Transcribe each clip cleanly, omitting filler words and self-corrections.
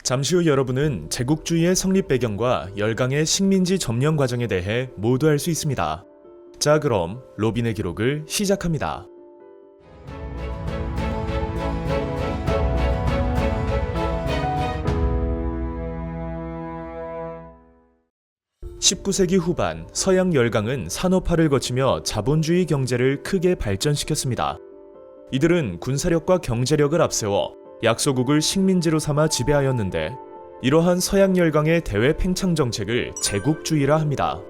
잠시 후 여러분은 제국주의의 성립 배경과 열강의 식민지 점령 과정에 대해 모두 알 수 있습니다. 자, 그럼 로빈의 기록을 시작합니다. 19세기 후반 서양 열강은 산업화를 거치며 자본주의 경제를 크게 발전시켰습니다. 이들은 군사력과 경제력을 앞세워 약소국을 식민지로 삼아 지배하였는데, 이러한 서양 열강의 대외 팽창 정책을 제국주의라 합니다.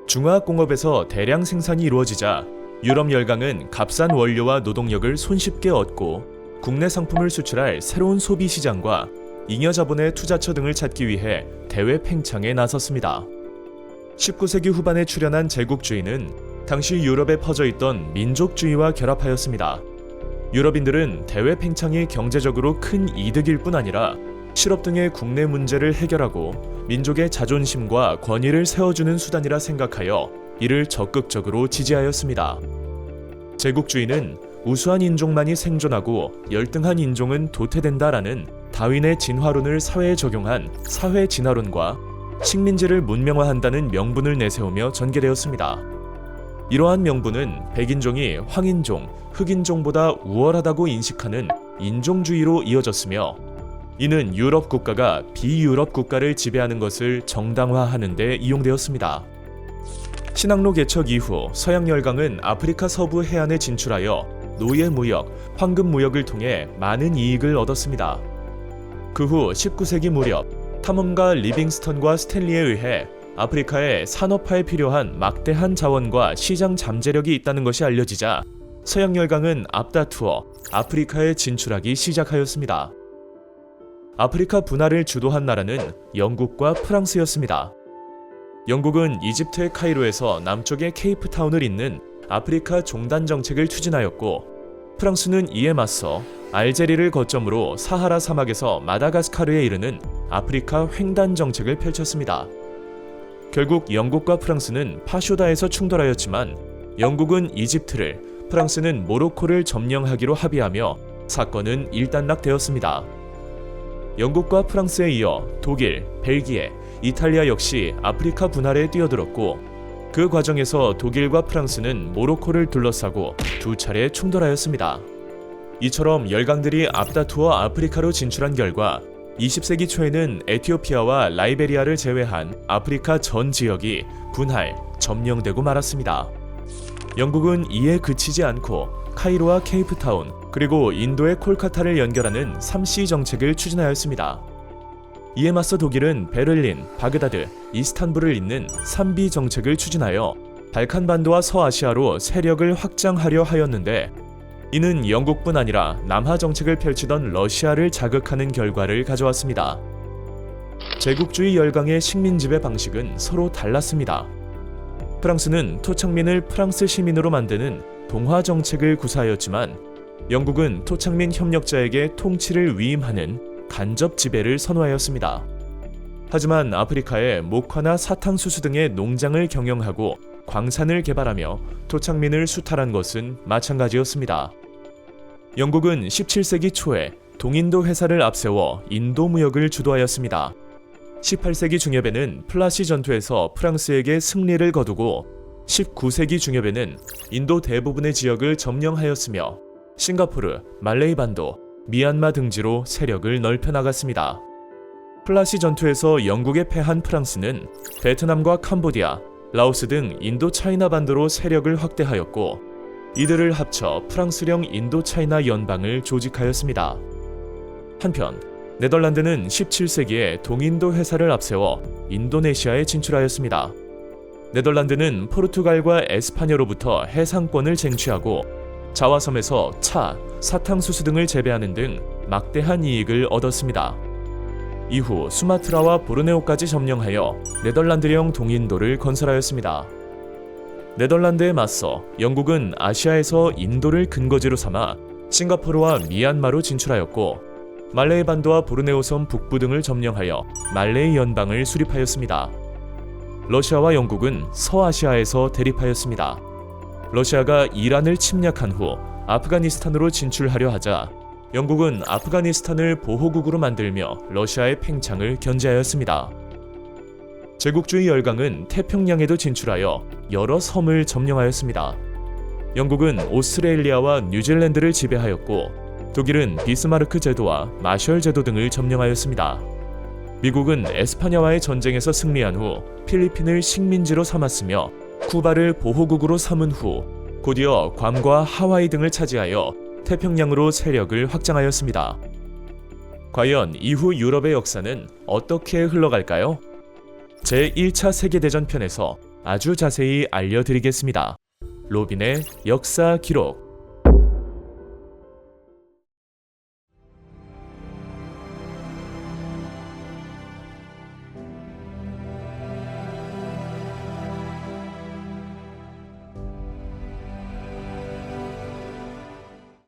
중화학공업에서 대량 생산이 이루어지자 유럽 열강은 값싼 원료와 노동력을 손쉽게 얻고 국내 상품을 수출할 새로운 소비 시장과 잉여 자본의 투자처 등을 찾기 위해 대외 팽창에 나섰습니다. 19세기 후반에 출현한 제국주의는 당시 유럽에 퍼져있던 민족주의와 결합하였습니다. 유럽인들은 대외 팽창이 경제적으로 큰 이득일 뿐 아니라 실업 등의 국내 문제를 해결하고 민족의 자존심과 권위를 세워주는 수단이라 생각하여 이를 적극적으로 지지하였습니다. 제국주의는 우수한 인종만이 생존하고 열등한 인종은 도태된다라는 다윈의 진화론을 사회에 적용한 사회 진화론과 식민지를 문명화한다는 명분을 내세우며 전개되었습니다. 이러한 명분은 백인종이 황인종, 흑인종보다 우월하다고 인식하는 인종주의로 이어졌으며, 이는 유럽 국가가 비유럽 국가를 지배하는 것을 정당화하는 데 이용되었습니다. 신항로 개척 이후 서양 열강은 아프리카 서부 해안에 진출하여 노예 무역, 황금 무역을 통해 많은 이익을 얻었습니다. 그 후 19세기 무렵 탐험가 리빙스턴과 스탠리에 의해 아프리카에 산업화에 필요한 막대한 자원과 시장 잠재력이 있다는 것이 알려지자 서양 열강은 앞다투어 아프리카에 진출하기 시작하였습니다. 아프리카 분할을 주도한 나라는 영국과 프랑스였습니다. 영국은 이집트의 카이로에서 남쪽의 케이프타운을 잇는 아프리카 종단 정책을 추진하였고, 프랑스는 이에 맞서 알제리를 거점으로 사하라 사막에서 마다가스카르에 이르는 아프리카 횡단 정책을 펼쳤습니다. 결국 영국과 프랑스는 파쇼다에서 충돌하였지만 영국은 이집트를, 프랑스는 모로코를 점령하기로 합의하며 사건은 일단락되었습니다. 영국과 프랑스에 이어 독일, 벨기에, 이탈리아 역시 아프리카 분할에 뛰어들었고, 그 과정에서 독일과 프랑스는 모로코를 둘러싸고 두 차례 충돌하였습니다. 이처럼 열강들이 앞다투어 아프리카로 진출한 결과 20세기 초에는 에티오피아와 라이베리아를 제외한 아프리카 전 지역이 분할, 점령되고 말았습니다. 영국은 이에 그치지 않고 카이로와 케이프타운, 그리고 인도의 콜카타를 연결하는 3C 정책을 추진하였습니다. 이에 맞서 독일은 베를린, 바그다드, 이스탄불을 잇는 3B 정책을 추진하여 발칸반도와 서아시아로 세력을 확장하려 하였는데, 이는 영국뿐 아니라 남하 정책을 펼치던 러시아를 자극하는 결과를 가져왔습니다. 제국주의 열강의 식민 지배 방식은 서로 달랐습니다. 프랑스는 토착민을 프랑스 시민으로 만드는 동화 정책을 구사하였지만, 영국은 토착민 협력자에게 통치를 위임하는 간접 지배를 선호하였습니다. 하지만 아프리카에 목화나 사탕수수 등의 농장을 경영하고 광산을 개발하며 토착민을 수탈한 것은 마찬가지였습니다. 영국은 17세기 초에 동인도 회사를 앞세워 인도 무역을 주도하였습니다. 18세기 중엽에는 플라시 전투에서 프랑스에게 승리를 거두고 19세기 중엽에는 인도 대부분의 지역을 점령하였으며 싱가포르, 말레이 반도, 미얀마 등지로 세력을 넓혀 나갔습니다. 플라시 전투에서 영국에 패한 프랑스는 베트남과 캄보디아, 라오스 등 인도 차이나 반도로 세력을 확대하였고, 이들을 합쳐 프랑스령 인도 차이나 연방을 조직하였습니다. 한편 네덜란드는 17세기에 동인도 회사를 앞세워 인도네시아에 진출하였습니다. 네덜란드는 포르투갈과 에스파냐로부터 해상권을 쟁취하고 자와섬에서 차, 사탕수수 등을 재배하는 등 막대한 이익을 얻었습니다. 이후 수마트라와 보르네오까지 점령하여 네덜란드령 동인도를 건설하였습니다. 네덜란드에 맞서 영국은 아시아에서 인도를 근거지로 삼아 싱가포르와 미얀마로 진출하였고, 말레이 반도와 보르네오 섬 북부 등을 점령하여 말레이 연방을 수립하였습니다. 러시아와 영국은 서아시아에서 대립하였습니다. 러시아가 이란을 침략한 후 아프가니스탄으로 진출하려 하자 영국은 아프가니스탄을 보호국으로 만들며 러시아의 팽창을 견제하였습니다. 제국주의 열강은 태평양에도 진출하여 여러 섬을 점령하였습니다. 영국은 오스트레일리아와 뉴질랜드를 지배하였고 독일은 비스마르크 제도와 마셜 제도 등을 점령하였습니다. 미국은 에스파냐와의 전쟁에서 승리한 후 필리핀을 식민지로 삼았으며 쿠바를 보호국으로 삼은 후 곧이어 괌과 하와이 등을 차지하여 태평양으로 세력을 확장하였습니다. 과연 이후 유럽의 역사는 어떻게 흘러갈까요? 제1차 세계대전 편에서 아주 자세히 알려드리겠습니다. 로빈의 역사 기록.